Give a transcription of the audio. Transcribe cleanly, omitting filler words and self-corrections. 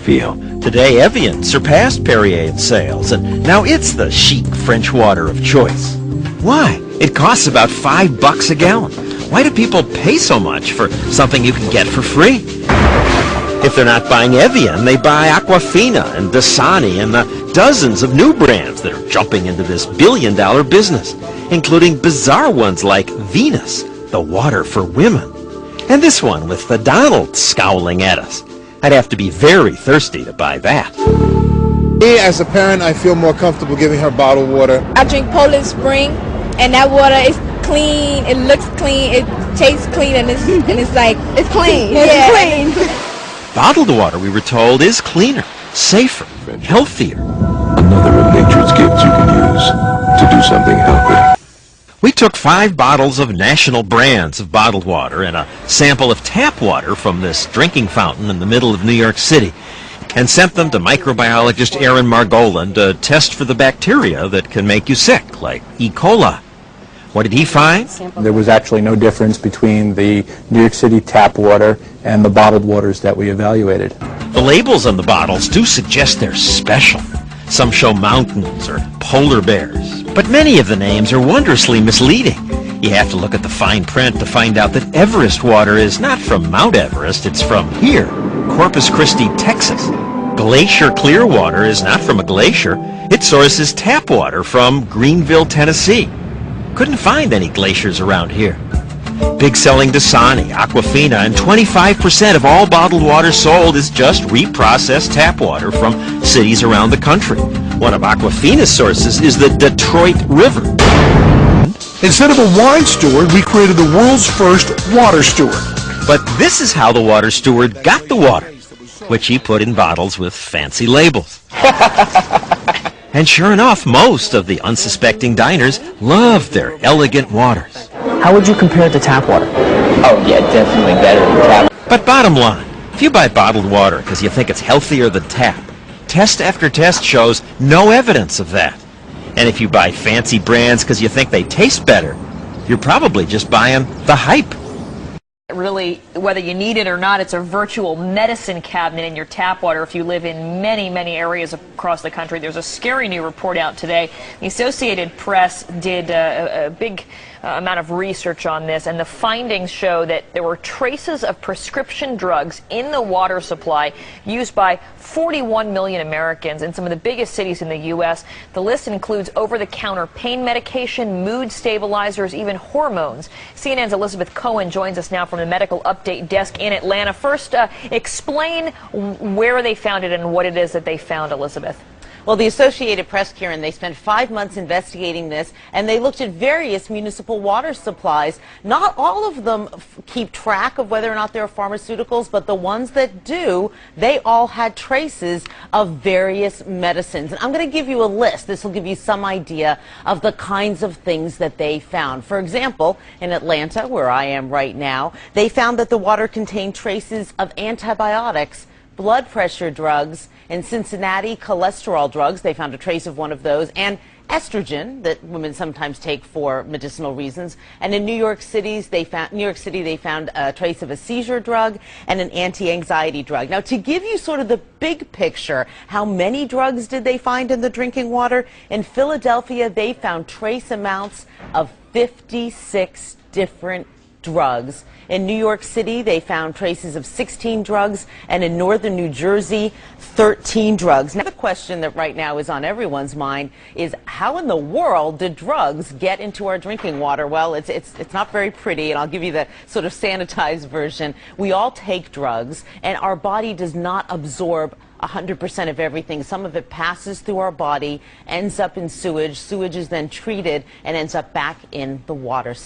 feel. Today, Evian surpassed Perrier in sales, and now it's the chic French water of choice. Why? It costs about $5 a gallon. Why do people pay so much for something you can get for free? If they're not buying Evian, they buy Aquafina and Dasani and the dozens of new brands that are jumping into this billion-dollar business, including bizarre ones like Venus, the water for women. And this one with the Donald scowling at us. I'd have to be very thirsty to buy that. Me, as a parent, I feel more comfortable giving her bottled water. I drink Poland Spring, and that water is clean, it looks clean, it tastes clean, and it's like, it's clean. Yeah, it's clean. Bottled water, we were told, is cleaner, safer, healthier. Another of nature's gifts you can use to do something healthy. We took 5 bottles of national brands of bottled water and a sample of tap water from this drinking fountain in the middle of New York City and sent them to microbiologist Aaron Margolin to test for the bacteria that can make you sick, like E. coli. What did he find? There was actually no difference between the New York City tap water and the bottled waters that we evaluated. The labels on the bottles do suggest they're special. Some show mountains or polar bears, but many of the names are wondrously misleading. You have to look at the fine print to find out that Everest water is not from Mount Everest, it's from here, Corpus Christi, Texas. Glacier Clearwater is not from a glacier, its source is tap water from Greenville, Tennessee. Couldn't find any glaciers around here. Big selling Dasani, Aquafina, and 25% of all bottled water sold is just reprocessed tap water from cities around the country. One of Aquafina's sources is the Detroit River. Instead of a wine steward, we created the world's first water steward. But this is how the water steward got the water, which he put in bottles with fancy labels. And sure enough, most of the unsuspecting diners loved their elegant waters. How would you compare it to tap water? Oh yeah, definitely better than tap. But bottom line, if you buy bottled water because you think it's healthier than tap, test after test shows no evidence of that. And if you buy fancy brands because you think they taste better, you're probably just buying the hype. Really, whether you need it or not, it's a virtual medicine cabinet in your tap water if you live in many, many areas across the country. There's a scary new report out today. The Associated Press did a big amount of research on this, and the findings show that there were traces of prescription drugs in the water supply used by 41 million Americans in some of the biggest cities in the U.S. The list includes over-the-counter pain medication, mood stabilizers, even hormones. CNN's Elizabeth Cohen joins us now from the Medical Update desk in Atlanta. First, explain where they found it and what it is that they found, Elizabeth. Well, the Associated Press, Karen, they spent 5 months investigating this, and they looked at various municipal water supplies. Not all of them keep track of whether or not there are pharmaceuticals, but the ones that do, they all had traces of various medicines. And I'm going to give you a list. This will give you some idea of the kinds of things that they found. For example, in Atlanta, where I am right now, they found that the water contained traces of antibiotics, blood pressure drugs. In Cincinnati, cholesterol drugs, they found a trace of one of those, and estrogen that women sometimes take for medicinal reasons. And in New York City, they found a trace of a seizure drug and an anti-anxiety drug. Now, to give you sort of the big picture, how many drugs did they find in the drinking water? In Philadelphia, they found trace amounts of 56 different drugs. In New York City, they found traces of 16 drugs, and in northern New Jersey, 13 drugs. Now, the question that right now is on everyone's mind is, how in the world did drugs get into our drinking water? Well, it's not very pretty, and I'll give you the sort of sanitized version. We all take drugs, and our body does not absorb 100% of everything. Some of it passes through our body, ends up in sewage. Sewage is then treated and ends up back in the water.